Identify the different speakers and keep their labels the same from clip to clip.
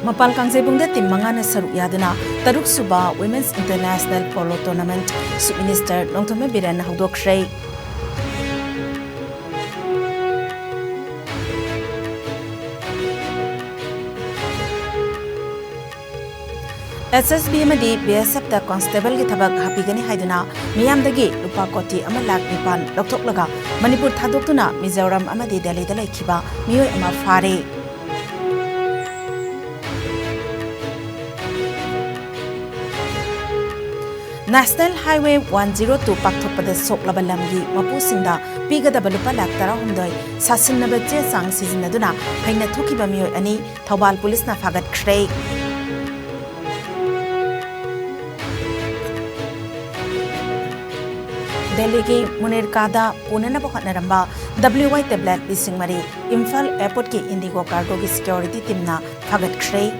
Speaker 1: Mapal Kangjebungda tim mangana saruk yaduna taruk suba Women's International Polo Tournament Sub Minister Nongthome Biren hawdokhrei. SSB amadi BSF da constable gi thabak hapigani haiduna miyamdagi lupa koti ama lakh nipan loktoklaga Manipur thadoktuna Mizoram amadi Delhi da laikhiba miyoi ama fare. National Highway 102 pakthokpada soklaba lamgi mapusinda pigadaba lupa lakh 16 sasinaba che sang sizinaduna haina thokiba miyoi ani Thobal police na fagatkhre. Delhi ki Munirkada Punana Bokhanaramba WY tablet Bisingmari Imphal Airport ki Indigo cargo ki security team na fagatkhre.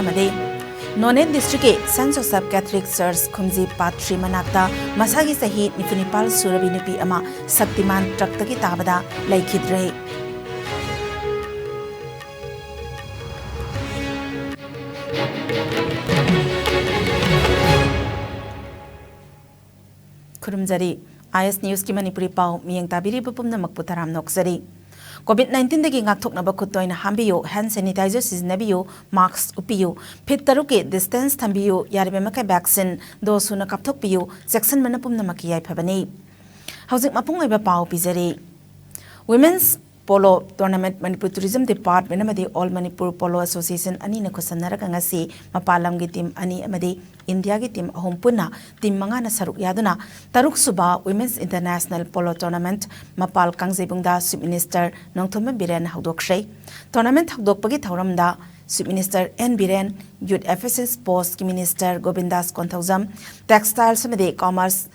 Speaker 1: Amade Nonet district ke St. Joseph Catholic Church Khumji Patri Manakta Masagi sahi Nipunipal Surabi nupi ama Saktiman Trakta ki tabada laikhidre. Kurumjari IS News ki Manipuri pau miyang tabiri bupumna makputaram nokjari. COVID-19 dagi ngakthoknaba khuttoina hambiyo hand sanitizer siznabiyo mask upiyo phit taruki distance thambiyo yaribe makai vaccine dosuna kapthokpiyo section manapumna makiyai phabani hawjik mapung oiba pau pijari Women's Polo Tournament Manipur Tourism Department amadi All Manipur Polo Association ani na khusannaraga ngasi mapalam gi team ani amadi India gi team ahom punna team manga na saruk yaduna taruk suba Women's International Polo Tournament Mapal Kangjebungda Sub Minister Nongthome Biren hawdokhrei tournament hawdokpagi thauramda Sub Minister N Biren Youth Affairs Post ki Minister Govindas Konthaujam Textiles amadi Commerce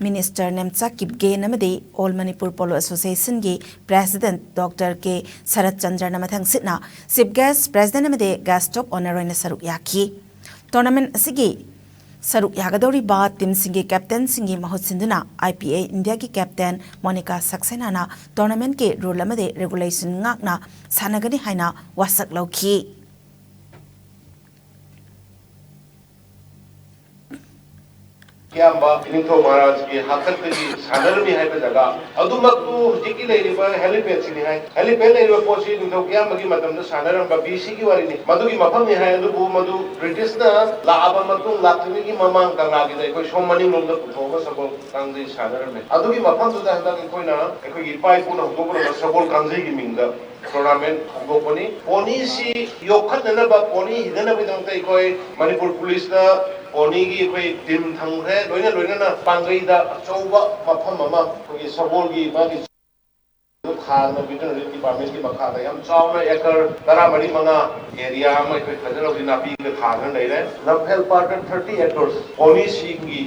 Speaker 1: Minister Nemcha Kipge namadi All Manipur Polo Association gi President Dr. K. Sarat Chandra namathang sitna Chief Guest President namadi Guest of Honor oina saruk yaki tournament asigi saruk yagadori ba team singi captain singi mahut sinduna IPA India ki captain Monica Saxena na tournament ke rule amadi regulation ngakna sanagani haina wasak lauki
Speaker 2: Kiamba Ningtho Maharaj ki hakat ki sanarmi hai pe jaga adumaktu hujiki leiriba helipad sini hai helipad leiriba posi Ningtho Kiamba ki matam na sanaram ba BC ki wari ni madu ki mafam ni hai adu madu British na la aba matung latini ki mamang kanga ki dai koi somani lom da puthoga sabol kangji sanaram hai adu ki mafam tu da handa ki koi na koi ki pai puna hukopona sabol kangji ki mingda tournament hukoponi poni si yokhat na ba poni hidana bi dang tai koi Manipur police na Poni gi koi tim thangre loina na pangai da chauba mafam mama koi sabol gi ba gi khal na veterinary department ki makha da yam chauna acre tara mari manga area ma koi khajalo gi napi ge khal na leire Lamphel part 30 acres poni si gi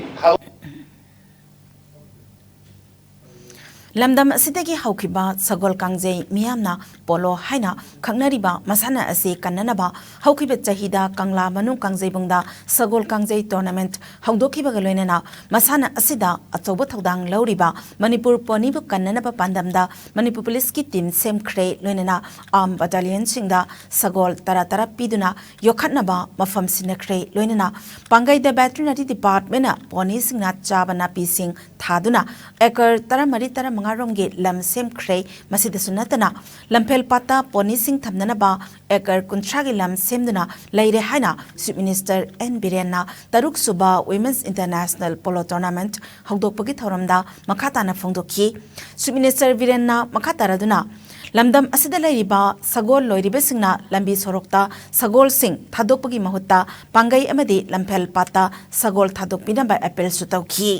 Speaker 1: Lamdam asidagi haukiba sagol kangjei miyamna polo haina khangnariba masana ase kannanaba haukiba chahida kangla manu kangjei bungda sagol kangjei tournament haudokiba galoinana masana asida achoba thodang lauriba Manipur poni bu kannanaba pandamda Manipur police ki team semkhre loinana arm battalion singda sagol tara piduna yokhatnaba mafam sinakre loinana pangai da veterinary department na poni singna chabana pising thaduna ekar tara mari tara Ngaromge lam sem khrei masida sunatana Lamphel pata poni sing thamnana ba ekar kuntragi lam semduna leire haina Chief Minister N Birenna taruk suba Women's International Polo Tournament hawdokpagi thoramda makhatana phongdokhi Chief Minister Birenna makataraduna lamdam asida leiriba sagol loiribe singna lambi sorokta sagol sing thadokpagi mahutta pangai amadi Lamphel pata sagol thadokpina ba appeal sutauki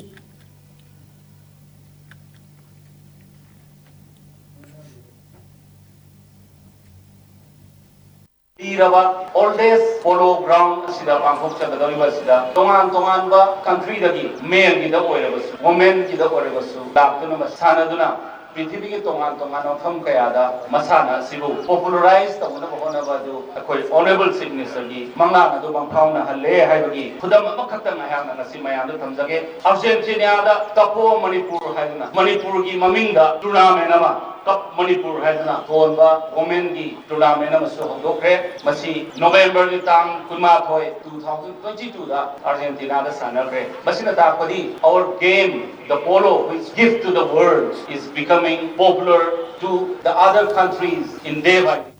Speaker 3: Iraba oldest polo ground sida pangkhok chadagariba sida tongan ba country dagi men gi da oirabasu women gi da oirabasu laktuna masanaduna पृथ्वी के तोंगान तोंगान मफम कयादा मसाना सिबु popularise तौना बहोना बादु अखोई honourable chief minister की मंगा अदु बंफाउना हल्ले हाइबगी खुदम अमखतंग हायाना नसी मयाम थमजगे Argentina दा तपो मणिपुर हाइना मणिपुर की ममिंगदा टूर्नामेंट अमा कप मणिपुर हाइना थोनबा वोमेन की टूर्नामेंट अमसु होदोखरे मसी नवंबर की तांग कुमाथोय 2022 दा अर्जेंटीना दा सानखरे मसिना ताकदी our game the polo which gift to the world is becoming popular to the other countries in day by day.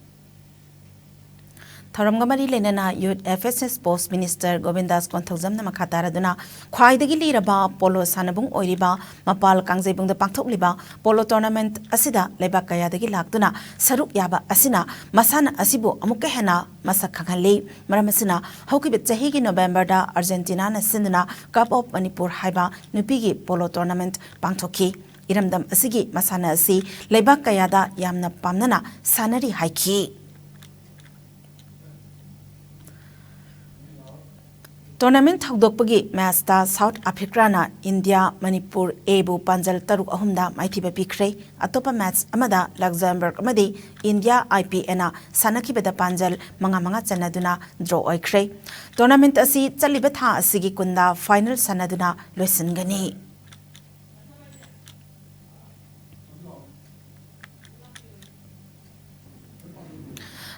Speaker 1: Tharamgamari lenana youth FSS post minister Govindas Konthokjamna makataraduna khwaidagi liraba polo sanabung oiriba mapal kangjebung da pangthokliba polo tournament asida lebak kayadagi laktuna saruk yaba asina masana asibu amukke hena masak khanghalli maramasina haukibe chahi gi November da Argentina na sinduna Cup of Manipur haiba nupigi polo tournament pangthokhi iramdam asigi masana asi lebak kayada yamna pamnana sanari haiki Tournament hagdokpagi match ta South Africa na India Manipur ebu panjal taruk ahumda maithiba pikhrei atopa match amada Luxembourg amadi India IPA na sanakibada panjal manga chanaduna draw oikrei tournament asi chaliba tha asigi kunda final sanaduna loisingani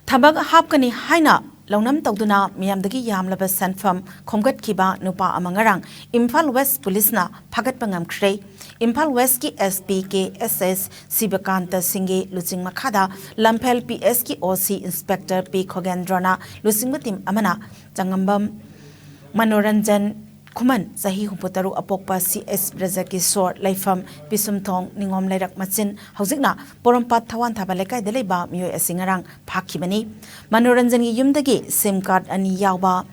Speaker 1: thabag hapkani haina Launam tawduna miyamdagi yamlaba sanfam khomgat kiba nupa amangarang Imphal West Police na phagat pangam khrei Imphal West ki SP ke SS Sibakanta Singhe Luching Makhada Lamphel PS ki OC Inspector P Khogendrana Luching Tim amana Changambam Manoranjan Kuman Sahi Humputaru Apokpa CS Brazaki Sor Laifam Pisumthong Ningom Lairak Machin Hauzikna Porompat Thawan Thabalekai Deleba Miyoi Asingarang Phakibani Manoranjan gi yumdagi SIM card ani yawba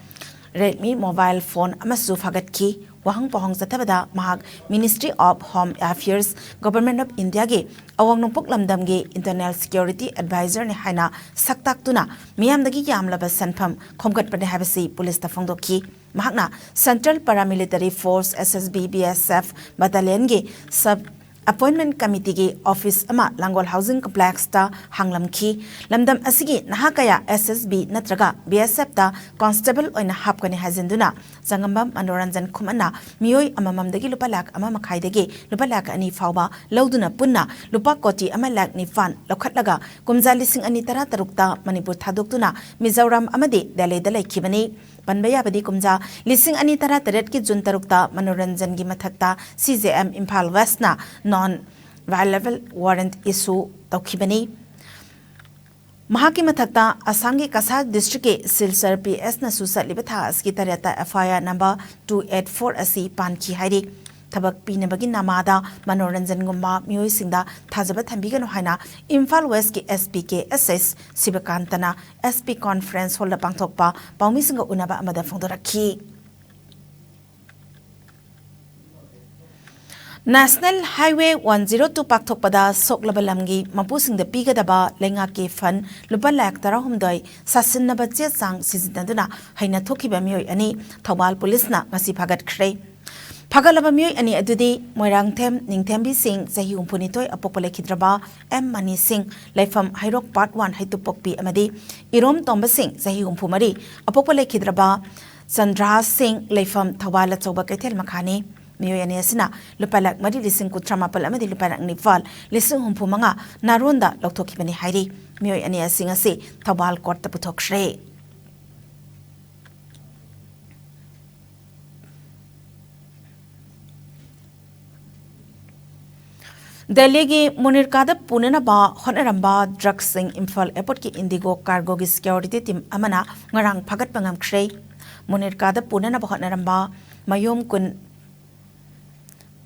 Speaker 1: Redmi mobile phone amasu phagatki wahang pohong zathabada mahak Ministry of Home Affairs Government of India ge awang nongpok lamdam ge Internal Security Advisor ne haina saktaktuna miyamdagi yamlaba sanpham khomgat pane habasi police ta phongdokki mahakna Central Paramilitary Force SSB BSF Battalion ge sub Appointment Committee ge office ama Langol Housing Complex ta hanglamki lamdam asigi nahakaya SSB natraga BSF ta constable oina hapkani hazinduna zangambam Manoranjan khumana miyoi amamamdagi lupa lak ama makhaidagi lupa lak ani fawba lauduna punna lupa koti ama lak ni fan lokhatlaga kumjali sing ani tara tarukta Manipur thadoktuna Mizoram amadi Delhi da laikhibani Panbaya badi kumja lising ani tara taret ki jun tarukta Manoranjan gi mathakta CJM Imphal West na non-violable warrant issue tawkhibani Mahaki mathakta Assam gi Kasar district ke Silsar PS na susat libatha aski tarata FIR number 284 asi panki hairi Thabak pinabagi namada Manoranjan gumma miyoi singda thajaba thambigano haina Imphal West ki SPK SS Sibakantana SP conference hall la pangthokpa paumi singa unaba amada phongdorakhi National Highway 102 pakthokpada soklabalamgi mapusingda pigadaba lenga ke fan lupa lak tarahumdoi sasinaba che sang sizidaduna haina thokiba miyoi ani Thawal police na ngasi phagat khrei Phagalaba miyoi ani adudi Moirangthem Ningthembi Singh Sahi Umpunitoi apopole khidraba M Mani Singh Laifam Hairok Part 1 Haitupokpi amadi Irom Tomba Singh Sahi Umpumari apopole khidraba Chandra Singh Laifam Thawala Chauba Kaithel Makhani Miyoi ani asina lupalak mari lising kutramapal amadi lupalak nipal lising humpumanga naronda lokthokibani hairi miyoi ani asinga se Thawal Court ta puthokshre Delhi ki Munirkada Punenaba Honoramba Drugs Sing Imphal Airport ki Indigo Cargo ki security team amana ngarang phagat pangam khrei Munirkada Punenaba Honoramba Mayom kun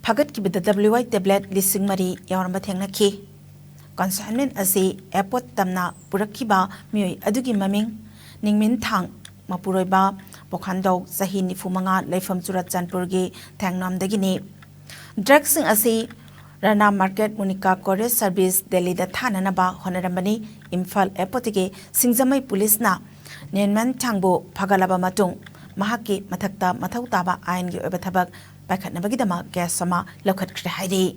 Speaker 1: Phagat ki bida WI tablet lising mari yawaramba thengnakhi consignment asi airport tamna purakhiba miyoi adugi maming ningmin thang mapuroiba pokhandok sahi nifumanga laifam Churachandpur gi thangnamdagini drugs sing asi Rana Market Munika Courier Service Delhi da Thananaba Honorambani Imphal Airport ge Singzamai Police na Nenman Thangbo Phagalaba Matung Mahaki Mathakta Mathautaba Ain gi oba thabak paikhatnabagidama gas sama lokhat khre hairi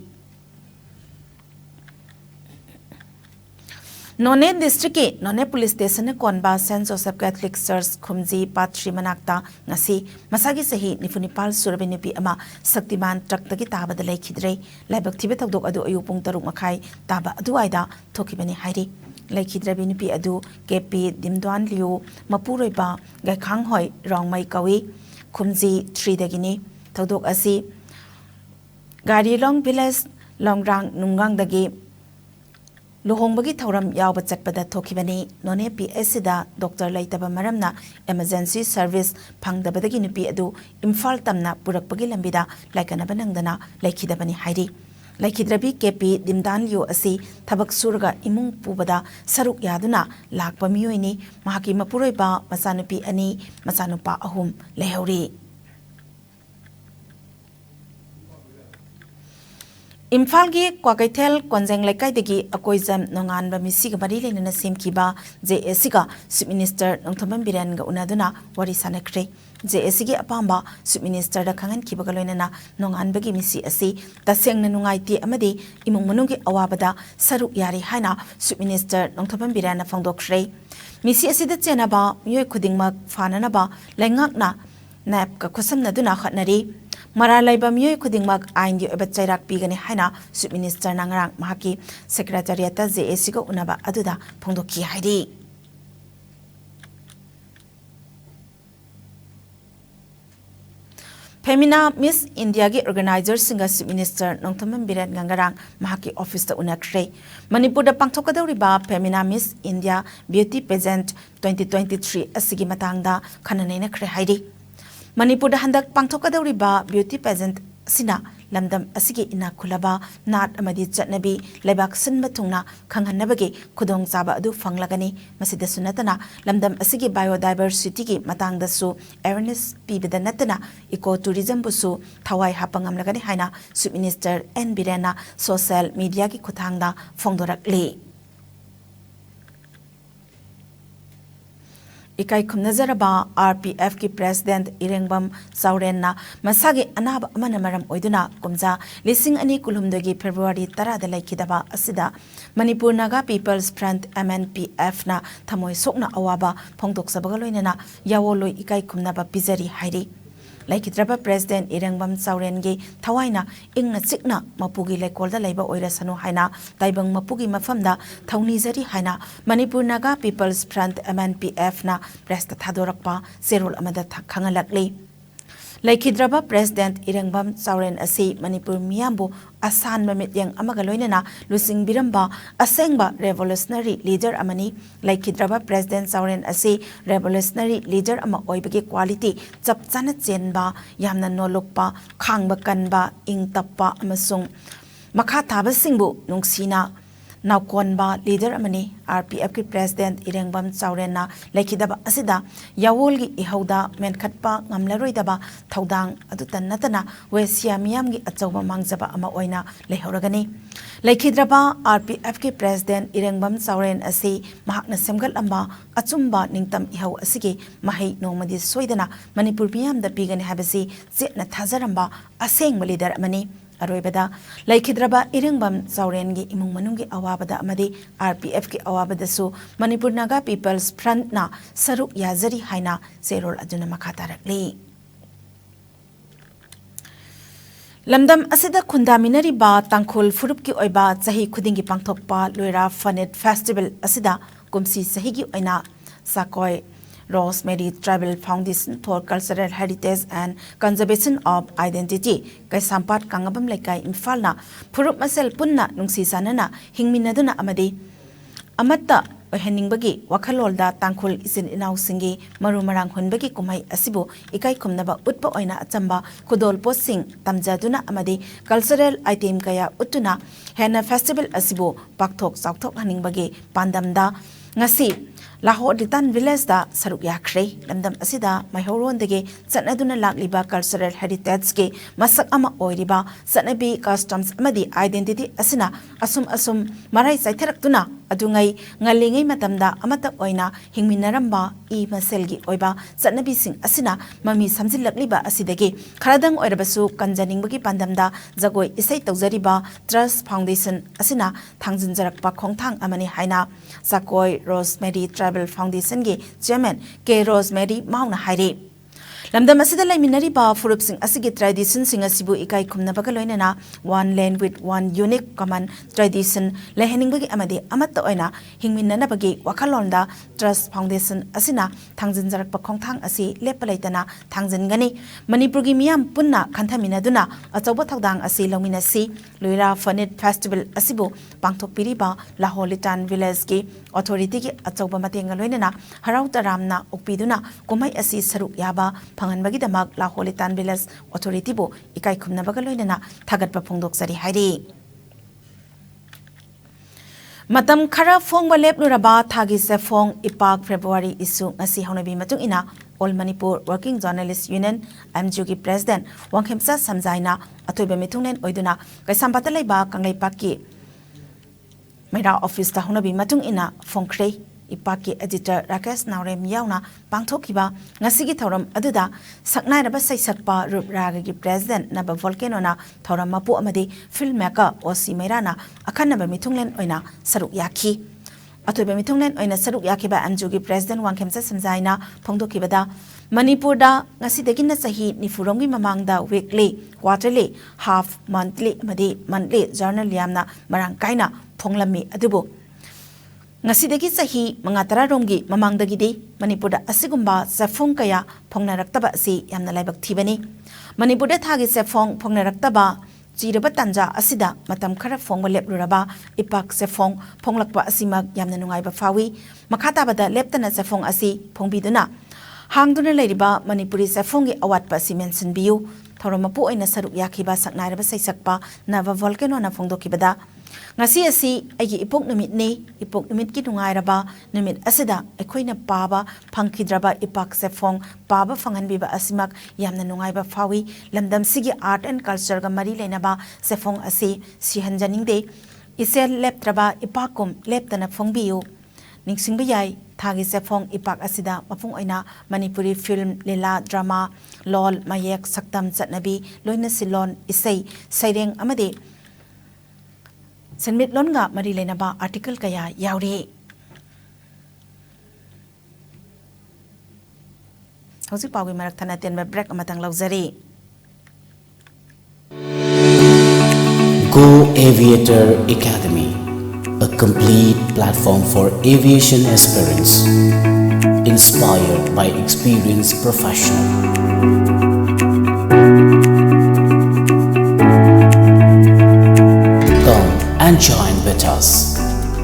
Speaker 1: Noney district की Noney police station कोनबा saint Joseph Catholic church खुमजी पात्री मनाक्ता ngasi masagi sahi nifunipal surabi nupi ama saktiman traktagi tabada laikhidre laibak thibe tawdok adu ayu pung taruk makhai taba adu aida thokibani hairi laikhidrabi nupi adu KP dimdwan liu mapuroiba gaikhang hoi rongmai kawi khumji 3 dagini tawdok asi gari long village longrang nungang dagi Luhongbagi thauram yawba chatpada thokibani none PS da doctor laitaba maramna emergency service phangdabadagi nupi adu imphal tamna purakpagi lambida laikanaba nangdana laikhidabani hairi laikhidrabi KP dimdan yo asi thabak surga imung pubada saruk yaduna lakpa miyoini mahaki mapuroiba masanupi ani masanupa ahum lehauri Imphal gi Kwakaithel Konjeng Laikai degi akoijam nongan ba misi ga bari lenana semkiba JSC ga Chief Minister Nongthaman Biren ga unaduna wari sanakre JSC gi apamba Chief Minister da khangan kiba ga loinana nongan bagi misi asi tasengna nungaiti amadi imung manung gi awabada saruk yari haina Chief Minister Nongthaman Biren na phangdokre misi asi da chena ba myoi khudingmak fanana ba laingakna nap ka khosam naduna khatnari Maralaiba miyoi khudingmak ain gi oba chairak pigani haina Chief Minister nangrang mahaki Secretariat JSC go unaba aduda phongdoki hairi Femina Miss India gi organizer singa Chief Minister Nongthaman Biren gangarang mahaki office ta unakre Manipur da pangthokadawriba Femina Miss India Beauty Pageant 2023 asigi matangda khananaina khre hairi Manipur da handak pangthokadawriba beauty pageant sina lamdam asigi ina khulaba nat amadi chatnabi lebak sinba thungna khanghanabagi khudong chaba adu fanglagani masida sunatana lamdam asigi biodiversity gi matangda su awareness pibida natana ecotourism busu thawai hapangam lagani haina Chief Minister N Birena social media gi khuthangda phongdorakli Ikai khumnazaraba RPF ki President Irengbam Saurenna masagi anaba amana maram oiduna kumja lising ani kulhumdagi February 10 da laikidaba asida Manipur Naga People's Front MNPF na thamoi sokna awaba phongdok sabaga loinana yawoloi ikai khumnaba pizari hairi Laikidraba President Irengbam Saurengi Tawaina ingna chikna mapugi lekolda laiba oirasanu haina taibang mapugi mafamda thaunizari haina Manipur Naga People's Front MNPF na presta thadorakpa serol amada khangalakli Laikidraba President Irengbam Sauren asi Manipur miyambu asan mamit yang amaga loinana lusing biramba asengba revolutionary leader amani Laikidraba President Sauren asi revolutionary leader ama oibagi quality chapchana chenba yamna nolokpa khangba kanba ingtappa amasung makha thaba singbu nungsina Naukonba leader amani RPF ki President Irengbam Saurenna laikidaba asida yawolgi ihauda menkhatpa ngamlaroidaba thaudang adutan natana wesia miyamgi achauba mangjaba ama oina leihoragani laikhidraba RPF ki President Irengbam Sauren asi mahakna semgal amba achumba ningtam ihau asigi mahai nongmadi soidana Manipur miyamda pigani habasi chetna thajaramba aseng leader amani Aroibada, Laikidraba Irengbam Saurengi imung manungi awabada amadi RPF ki awabada su Manipur Naga People's Front na saruk yazari haina serol aduna makatarakli. Lamdam asida khundaminari ba tangkhul furup ki oiba chahi khudingi pangthokpa loira Fanet Festival asida kumsi sahigi oina sakoi Rosemary Tribal Foundation for Cultural Heritage and Conservation of Identity kai sampat kangabam laikai Imphal na phurup masel punna nungsi sanana hingminaduna amadi amatta oheningbagi wakhalolda tangkhul isin inau singi marumarang hunbagi kumai asibu ikai khumnaba utpa oina achamba kudol posing tamjaduna amadi cultural item kaya utuna hena festival asibu pakthok chawthok haningbagi pandamda ngasi Lahore Ditan Village da saruk yakre lamdam asida maihoron dege sanaduna lakliba cultural heritage ke masak ama oiriba sanabi customs amadi identity asina asum marai saitharak tuna adungai ngalingai matamda amata oina hingminaramba I maselgi oiba satnabi sing asina mami samjilakliba asidagi kharadang oirabasu kanjaningbagi pandamda jagoi isai tawjariba Trust Foundation asina thangjinjarakpa khongthang amani haina Sakoi Rosemary Tribal Foundation gi chairman K Rosemary mauna hairi lamdam asida laiminariba furup sing asigi tradition sing asibu ikai khumnabaga loinana one land with one unique common tradition leheningbagi amade amatta oina hingminnanabagi wakhalonda Trust Foundation asina thangjinjarakpa khongthang asi lepalaitana thangjingani Manipurgi miyam punna khanthaminaduna achoba thawdang asi lominasi Loira Fanit Festival asibu pangthokpiriba Laholitan Village ki authority ki achoba matenga loinana harau taramna ukpiduna kumai asi saruk yaba panganbagi damak Laholitan Village authority bo ikai khumnabaga loinana thagatpa phongdoksari hairi matam khara phongba lepluraba thagi se phong ipak February isu ngasi haunabi matung ina All Manipur Working Journalist Union MJU ki president Wangkhemsa Samjaina athoiba mithungnen oiduna kaisambata leiba kanglei pakki Mera office ta haunabi matung ina phongkhrei ipaki editor Rakesh Naurem yauna pangthokiba ngasigi thoram aduda saknairaba saisakpa rupragagi president naba volcano na thoram mapu amadi filmmaker Osi Meirana akhanaba mithunglen oina saruk yakhi athoiba mithunglen oina saruk yakhiba anjugi president Wangkhemsa Samjaina phongdokibada Manipur da ngasidagi na sahi nifuromgi mamangda weekly quarterly half monthly amadi monthly journal yamna marang kaina phonglami adubu ngasidagi sahi mangatara romgi mamangdagidi Manipurda asigumba sefong kaya phongnaraktaba si yamna laibak thibani Manipurda thagi sefong phongnaraktaba jiraba tanja asida matam khara phongba lepluraba ipak sefong phonglakpa asimak yamna nungaiba fawi makhatabada leptana sefong asi phongbiduna hangduna leiriba Manipuri sefonggi awatpa si mention biu thoromapu oina saruk yakhiba saknairaba saisakpa nava volcano na phongdokibada ngasi asi aigi ipok numit ni ipok numit ki nungairaba numit asida ekhoina paba phangkidraba ipak sefong paba phanganbiba asimak yamna nungaiba fawi lamdam sigi art and culture ga mari leinaba sefong asi sihanjaningde isel leptraba ipakum leptana phongbiu ningsingba yai thagi sefong ipak asida mapung oina Manipuri film lila drama lol mayek saktam chatnabi loina silon isei saireng amade Senmit longa mari lenaba article kaya yauri hausi pawi marak thana tenba break amatang lauzari
Speaker 4: Go Aviator Academy, a complete platform for aviation aspirants inspired by experienced professionals. And join with us,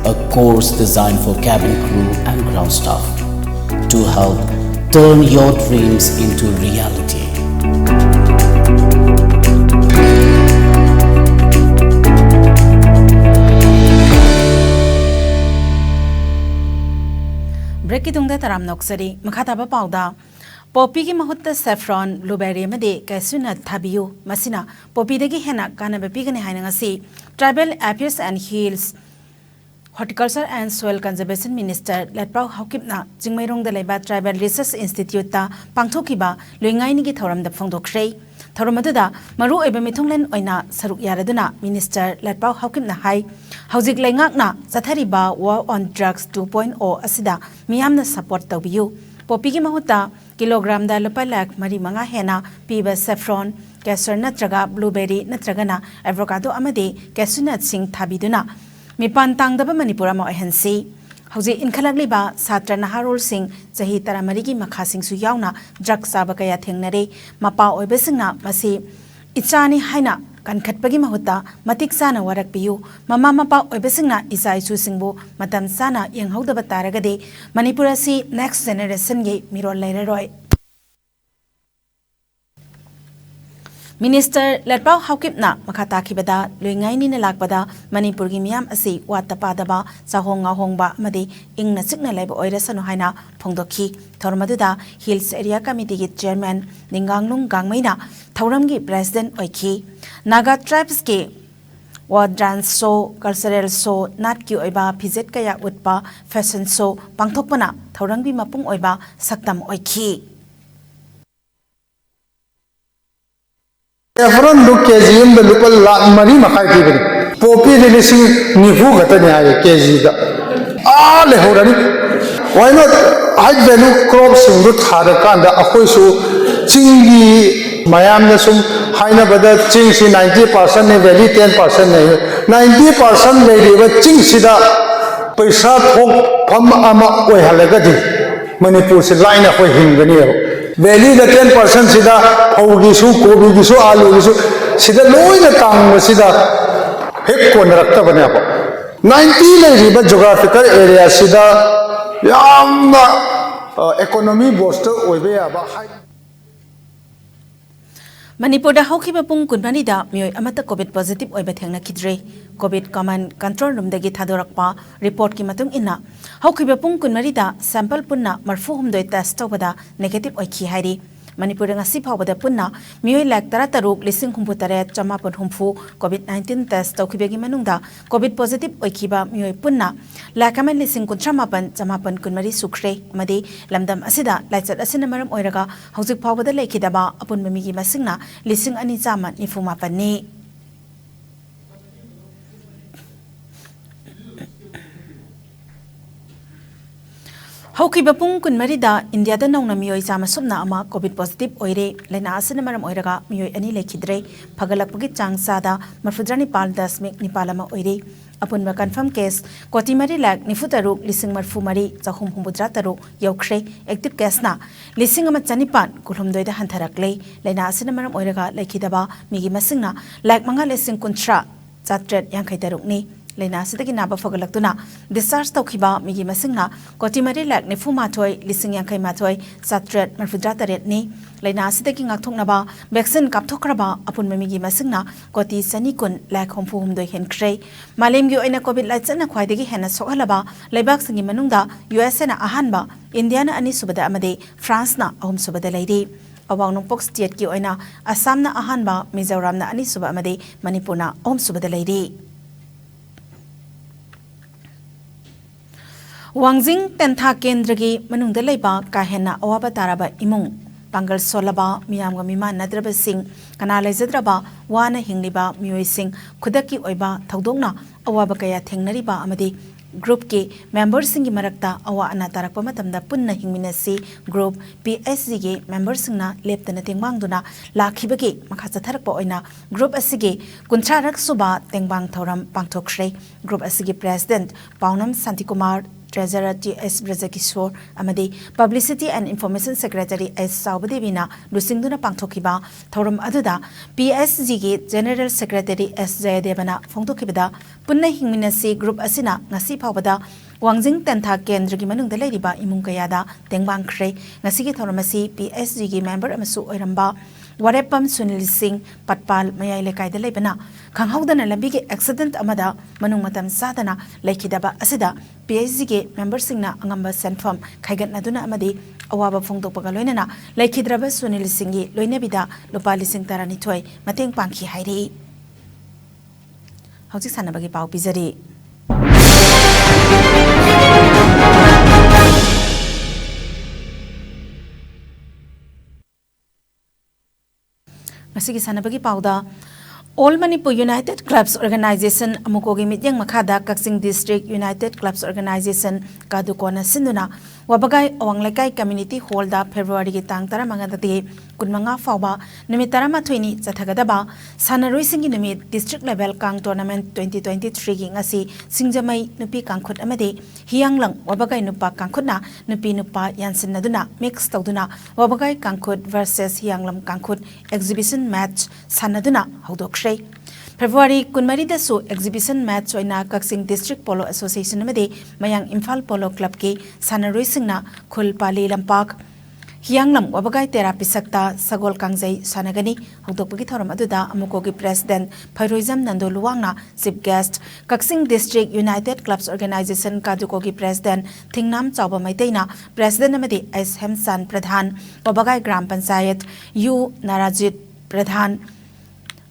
Speaker 4: a course designed for cabin crew and ground staff to help turn your dreams into reality.
Speaker 1: Break itungda taram noksari makhataba pauda Poppy ki mahutta saffron blueberry made cashewnut thabiyu masina poppy dagi hena kana bepigani haina ngasi Tribal Affairs and Hills Horticulture and Soil Conservation Minister Latpau Haukipna Jingmairong da laiba Tribal Research Institute ta pangthokiba loingai ni gi thoram da phongdokhrei thoramada maru eba mithunglen oina saruk yaraduna Minister Latpau Haukipna hai haujik laingakna chathariba War on Drugs 2.0 asida miyamna support tawbiyu poppy ki mahutta kilogram da lupa lakh mari manga hena piba saffron cashew natraga blueberry natragana avocado amade cashewnut sing thabiduna mipan tangdaba Manipura ma ohensi hauji inkhalakliba satra naharol sing chahi taramari gi makha sing su yauna drug saba kaya thengnare mapa oibesingna masi ichani haina kankhatpagi mahutta matik sana warak piyu mama mapa oibesingna isai su singbu matam sana yenghaudaba taragade Manipura si next generation ge mirol lairaroi Minister Latpau Haukipna makata kibada luingai ni nalakpada Manipur gi miyam asi watapadaba sahonga hongba madi ingna sikna laiba oirasanu haina phongdokhi thormaduda Hills Area Committee gi chairman Ninganglung Gangmaina thauram gi president oikhi Naga tribes ke वा dance show cultural show नाट की ओइबा फिजेट कया उत्पा fashion show पांथोकपना थौरंगबी मपुंग ओइबा सक्तम ओइखी
Speaker 5: एफरन दु केजी द लुपल लाख मनी मखाई पीबनी पोपी दे लिसिंग निफु गतने हाय केजी दा आ ले होरनी why not high value crop सिंग दु थादा कांदा अखोइसु चिंगी मयाम ने सुम हाइना बदा चिंग सी 90% ने वैली 10% ने 90% ले रिबा चिंग सिदा पैसा थोक फम अमा ओइ हलगदी मणिपुर से लाइन अखोइ हिंगनी वैली द 10% सिदा फौगिसु कोबिगिसु आलूगिसु सिदा लोइना तांगसिदा हेक कोनरक्तबने अब 90 ले रिबा ज्योग्राफिकल एरिया सिदा यामना इकोनॉमी बूस्टर ओइबे याबा
Speaker 1: मणिपुर दा हौखिबा पुंग कुनबानी दा मियोय अमता कोविड पॉजिटिव ओइबा थेंगना खिद्रे कोविड कमांड कंट्रोल रूम दगी थादोरकपा रिपोर्ट की मतुंग इन्ना हौखिबा पुंग कुनमारी दा सैंपल पुन्ना मरफु हुमदोय टेस्ट तौबदा नेगेटिव ओइखी हाइरी Manipur ngasi phawbada punna mioi lak tara taruk lising humpu tare chamapon humfu covid 19 test tawkhibegi manungda covid positive oikhiba mioi punna lakamen lising kuntramapan chamapon kunmari sukhre amadi lamdam asida laichat asina maram oiraga hojik phawbada lekhidaba apun mamigi masingna lising ani chama nifuma panni हौखिबा पुंग कुनमरीदा इंडियादा नौना मियोय चामा सुमना अमा Covid positive ओइरे लेना आसना मरम ओइरगा मियोय अनि लेखिद्रे फगलकपगी चांगसादा मरफुद्रानी पाल दशमिक निपालमा ओइरे अपुनबा confirm case कोटिमरी lakh निफुतरुक लिसिंग मरफु मरी चहुम हुमुद्रा तरु यौख्रे active केसना लिसिंग अमा चनिपान कुलहुमदोयदा हंथरकले लेना आसना मरम ओइरगा लेखिदबा मिगी मसिंगना लाख मंगा लिसिंग कुंत्रा चात्रेट यांखै तरुकनी लेना सिदगी नाबा फगलक्तुना डिस्चार्ज तौखिबा मिगी मसिंगना कोटिमरी लाख निफु माथोय लिसिंग यांखै माथोय चात्रेट मरफुद्रा तरेटनी लेना सिदगी ngaktoknaba वैक्सीन कापथोखरबा अपुन मिगी मसिंगना कोटि सनी कुन लाख हमफु हमदोय हेनख्रै मालेमगी ओइना कोविड लाइचना ख्वाइदगी हेना सोहलबा लेबाक संगी मनुंगदा यूएस ना अहानबा इंडिया ना अनि सुबदा अमदे फ्रांस ना अहम सुबदा लैरी अवांग नोंपोक स्टेट की ओइना असम ना अहानबा मिजोरम ना अनि सुबा अमदे मणिपुर ना अहम सुबदा लैरी वांगजिंग तेंथा केंद्र की मनुंगदा लेबा काहेना अवाबा ताराबा इमुंग पांगल सोलबा मियामगा मिमान नद्रबा सिंह कना लेजद्रबा वाना हिंगलिबा मियोय सिंह खुदकी ओइबा थौदोंना अवाबा कया थेंगनरिबा अमदि ग्रुप के मेंबर सिंह की मरक्ता अवा अना तारकपा मतमदा पुन्ना हिंगमिनसी ग्रुप पीएसजी के मेंबर सिंहना लेप्तना तेंगबांगदुना लाखिबगे मखा चथरकपा ओइना ग्रुप असिगे कुंथ्रारक सुबा तेंगबांग थौरम पांगथोखश्रे ग्रुप असिगे president Paonam Shantikumar treasurer T S. Brajakishore अमदे publicity and information secretary S. साउबदेवीना लुसिंगदुना पांगथोखिबा थौरम अदुदा पीएसजी के जनरल सेक्रेटरी एस. जयदेवना फोंदोखिबदा पुन्ना हिंगमिनसी ग्रुप असिना ngasi फावबदा वांगजिंग तेंथा केंद्र की मनुंगदा लेरिबा इमुंग कयादा तेंगबांगख्रे ngasi थौरमसी पीएसजी के मेंबर अमसु ओइरंबा वारेपम सुनील सिंह पटपाल मयाई लेकायदा लेबना खंगहौदना लंबी के एक्सीडेंट अमदा मनुंग मतम सादना लेखिदबा असिदा पीएसजी के मेंबर सिंगना अंगंबा सेंफम खाइगतनादुना अमदि अवाबा फोंदोकपगा लोइनना लेखिद्रबा सुनील सिंहगी लोइनबिदा लुपा लिसिंग तारानिथोय मतेंग पांखी हाइरी हौजिक सानबगी पाउ पिजरी Masigi sanabagi pauda All Manipur United Clubs Organization amukogi mityang makhada Kaksing District United Clubs Organization kadukona sinduna wabagai awanglekai community hall da February gi tang tara mangadati kunmanga fawba numit tara mathuini chathagadaba sanaroi singi numit district level kang tournament 2023 gi ngasi singjamai nupi kangkhut amade hiyanglang wabagai nupa kangkhutna nupi nupa yansinnaduna mix tawduna wabagai kangkhut versus hiyanglam kangkhut exhibition match sanaduna hawdokshre February kunmari dasu exhibition match oina Kaksing District Polo Association amade mayang Imphal Polo Club ke sanaroi singna khul pali lampak hiyanglam wabagai therapy sakta sagol kangjai sanagani hawdokpagi thoram aduda amukogi president Phairoizam Nandoluwangna chief guest Kaksing District United Clubs Organization kadukogi president Thingnam Chawba Maiteina president amade S Hemsan Pradhan wabagai gram panchayat U Narajit Pradhan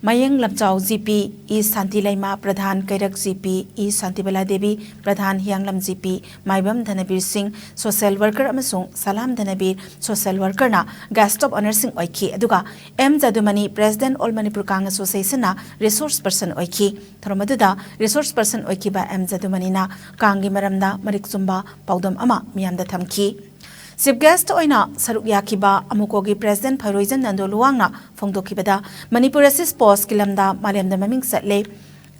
Speaker 1: Mayang Lamchau GP E Santi Laima Pradhan Kairak GP E Santi Bala Devi Pradhan Hyanglam GP Maibam Dhanabir Singh Social Worker amasung Salam Dhanabir Social Worker na Guest of Honor Singh oiki aduga M Jadumani President All Manipur Kang Association na Resource Person oiki thromaduda Resource Person oiki ba M Jadumani na Kangi Maramda Marik Zumba Paudam ama miyamda thamki Chief guest oina saruk yakiba amukogi President Phairoijan Nando Luwangna phongdokibada Manipur Assist Post kilamda malemda maming satle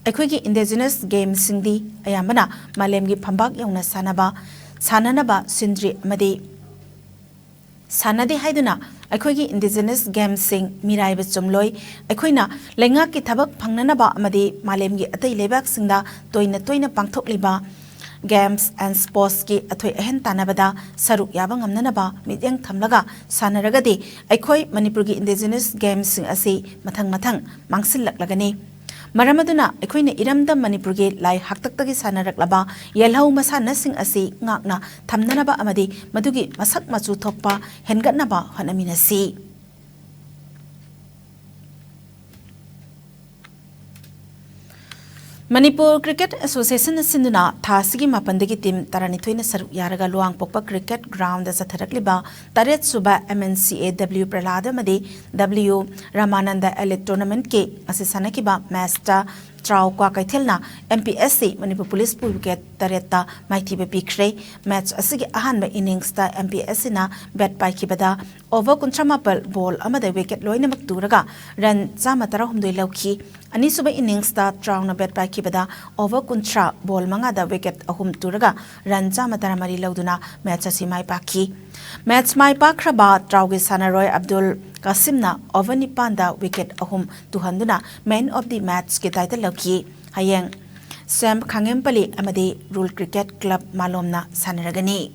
Speaker 1: akhoi indigenous games singdi ayambana malemgi phambak yauna sananaba sindri amadi sanade haiduna akhoi indigenous games sing mirai ba chumloi akhoina lenga ki thabak phangnanaba amadi malemgi atai lebak singda toina pangthokliba Games and Sports ki athoi ahen tanabada saruk yabang amnanaba midyang thamlaga sanaragadi aikhoi Manipur gi indigenous games sing asi mathang mangsillaklagani maramaduna aikhoina iramda Manipur gi lai haktaktagi sanaraklaba yelhau masana sing asi ngakna thamnanaba amadi madugi masak machu thokpa hengatnaba honaminasi Manipur Cricket Association Sinduna Thasigi Mapandagi team Taranithoina Saruk Yaraga Luang Pokpa Cricket Ground as a Tarakliba Taret Suba MNCA W Pralada Madi W Ramananda Elite Tournament K Asisanakiba Master Trau Kwa Kaitelna MPSC Manipur Police Pool Wicket Tareta Mighty Bikre Match Asigi Ahanba innings ta MPSC na bat by Kibada over Kuntramapal ball Amada wicket Loina Makturaga Ran Zamatara Humdui Lauki Ani suba innings ta Trau na bat by Kibada over Kuntra ball Mangada wicket Ahum Turaga Ran Zamatara Mari Lauduna Match Asimai Paki Match Mai Pakraba Traugi Sanaroy Abdul Kasimna over Nipanda wicket Ahum Tuhanduna Man of the Match ki title Lauki Hayang Sam Kangempali Amadi Rule Cricket Club Malomna Sanaragani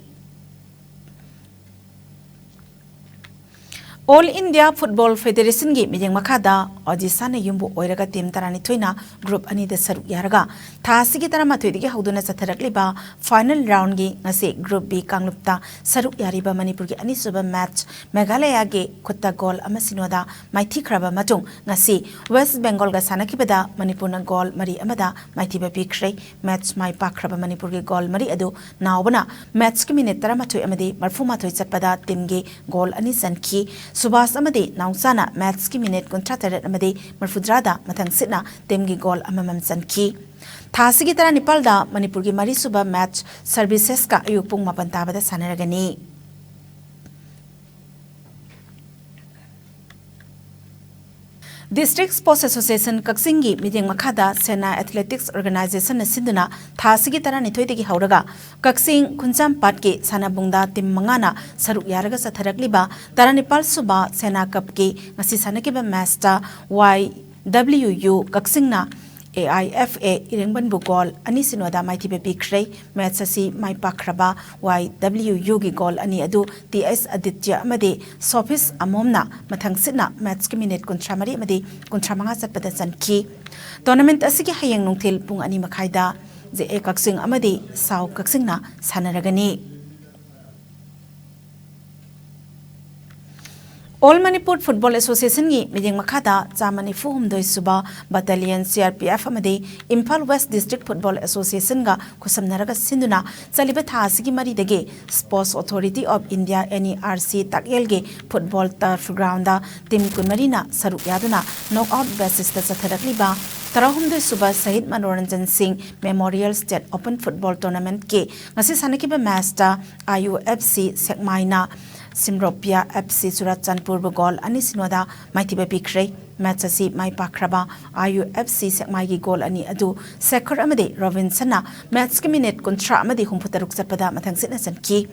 Speaker 1: All India Football Federation gi mijeng makada Odisana yumbu oiraga team Taranithoina group ani da saruk yaraga thasigi tarama thoidigi hauduna satharakliba final round gi ngase group B kanglupta saruk yariba Manipur gi ani suba match Meghalaya gi khutta goal amasinoda maithi khraba matung ngasi West Bengal ga sanakibada Manipur na goal mari amada maithi ba pikre match mai pakraba Manipur gi goal mari adu nawbana match ki minute tarama thoi amadi marfuma thoi chatpada team gi goal ani sanki Subas amadi nausana match ki minute contracted amadi marfudrada mathang sitna temgi goal amamam sanki thasigi tara nipalda Manipur gi mari suba match services ka ayupung mapantabada sanaragani District Sports Association Kaksingi Miding Makada Sena Athletics Organization Sinduna Thasigi Tara Nithoidigi Hauraga Kaksing Kunjam Patki Sanabungda Tim Mangana Saruk Yaraga Satharakliba Taranipal Suba Sena Kapki Ngasi Sanakiba Master YWU Kaksingna AIFA Iringban Bugol Ani Sinoda Mighty Baby Cray Matsasi Mai Pakraba YWU gi Gol Ani Adu TS Aditya Amadi Sofis Amomna Mathang Sitna Match Minute Kuntramari Amadi Kuntramanga Satpada Sanki Tournament Asigi Hayang Nungtil Pung Ani Makaida Je Kaksing Amadi Sau Kaksingna Sanaragani All Manipur Football Association gi mijeng makada chamani fuhum doi suba battalion CRPF amadi Imphal West District Football Association ga khusamnaraga sinduna chaliba thasigi mari dege Sports Authority of India NERC takyel ge football turf ground da team kunmarina saruk yaduna knockout basis ta chatharakliba Tarahum de Suba Sahid Manoranjan Singh Memorial State Open Football Tournament ke ngasi sanakiba match ta IUFC Sekmaina Simropia FC Surat Chandpur Gol Ani Sinoda Maitiba Bikre match asi Mai Pakraba IUFC Sekmai Gol Ani Adu Sekor Amadi Robinsona match ki minute kontra Amadi Humputaruk Zapada Mathang Sitna Sanki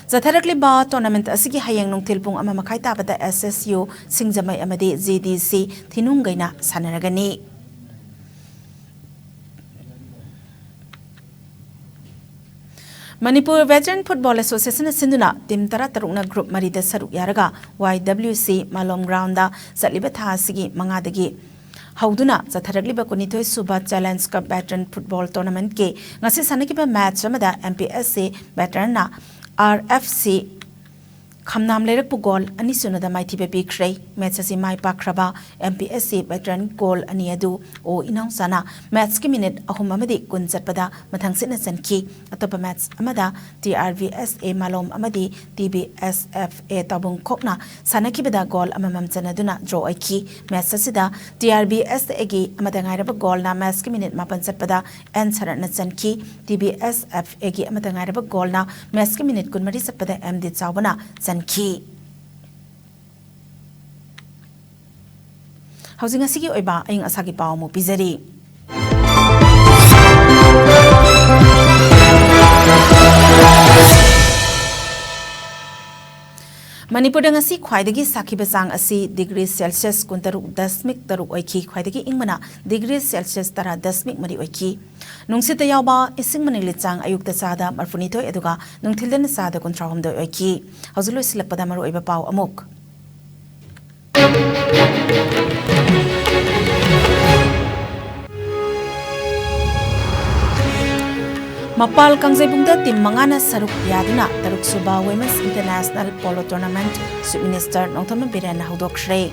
Speaker 1: Zatharakli ba tournament asigi hayang nung tilpung ama makai tabada SSU Singjamai Amadi ZDC Tinungaina Sanaragani Manipur Veteran Football Association Sinduna Tim Tara Tarukna Group Marida Saruk Yaraga YWC Malom Grounda Satliba Thasigi Mangadagi Hauduna Zataragliba Kunito Suba Challenge Cup Veteran Football Tournament Ke Ngasi Sanakiba match Ramada MPSC Veteran na RFC Khamnam Lerak Goal, Anisuna Mighty Baby Cray, Metsasi Mai Pakraba, MPSC veteran goal Aniadu, O Inausana, Mats Kiminit, Ahumamadi, Gunzapada, Matangsinas and Ki, Atopa Mats Amada, TRVSA Malom Amadi, TBSFA Tabung Kokna, Sanakibeda goal Amamam Zanaduna, draw a key, Matsasida, TRBS Egi, Amadangaraba goal, na Mats Kiminit Mapansapada, and Saranatsan Ki, TBSF Egi Amadangaraba goal, na Mats Kiminit Gunmarisapada, MD Zawana, Ki. Housing a Sigi Oba, Ing Asagi Pao Mo Pizari. Manipur ngasi khwaidagi sakibasang asi degree Celsius kuntaruk dasmik taruk oiki khwaidagi ingmana degree Celsius tara dasmik mari oiki nungsita yawba ising manilichang ayukta sada marfunito eduga nungthilden sada kontrahom do oiki hauzulo silapada maru oiba pau amuk Mapal Kangjebungda tim mangana saruk yaduna taruk suba Women's International Polo Tournament Sub Minister Nongtham Biren Haudok Shre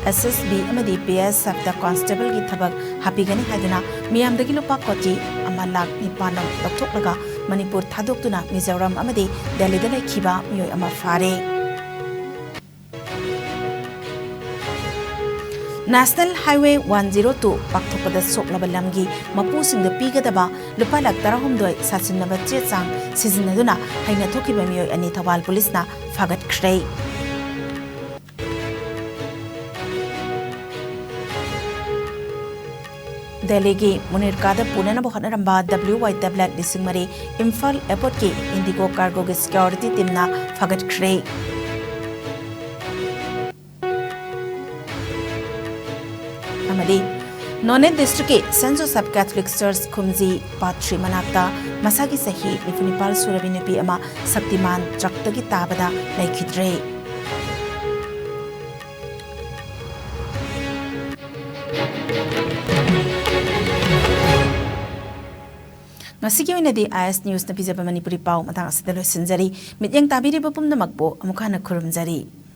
Speaker 1: SSB amadi PSF the constable gi thabak hapigani haiduna miyamdagi lupa koti amalak nipanam lakthoklaga Manipur thadoktuna Mizoram amadi Delhi da lekhiba miyoi ama fare National Highway 102 Paktopada Soklabalamgi Mapu Sing the Pigadaba Lupalak Tarahumdoi Sasinaba Chetsang Sizinaduna Haina Toki Bamio and Nitawal Polisna Fagat Kray Delegi Munirkada Punana Bohanaramba WY Black Disingmari Imphal Airport Ki Indigo Cargo Security Timna Fagat Kray None district St. Joseph Catholic Church Kumzi Patri Manakta Masagi Sahi Nifunipal Surabinupi Ama Saktiman Traktagi Tabada Laikidre Nasigi Winadi IS News na Pizaba Manipuri Pau Matang Sidalo Sinzari Mityang Tabiri Bapum na Magbo Amukana Kurumzari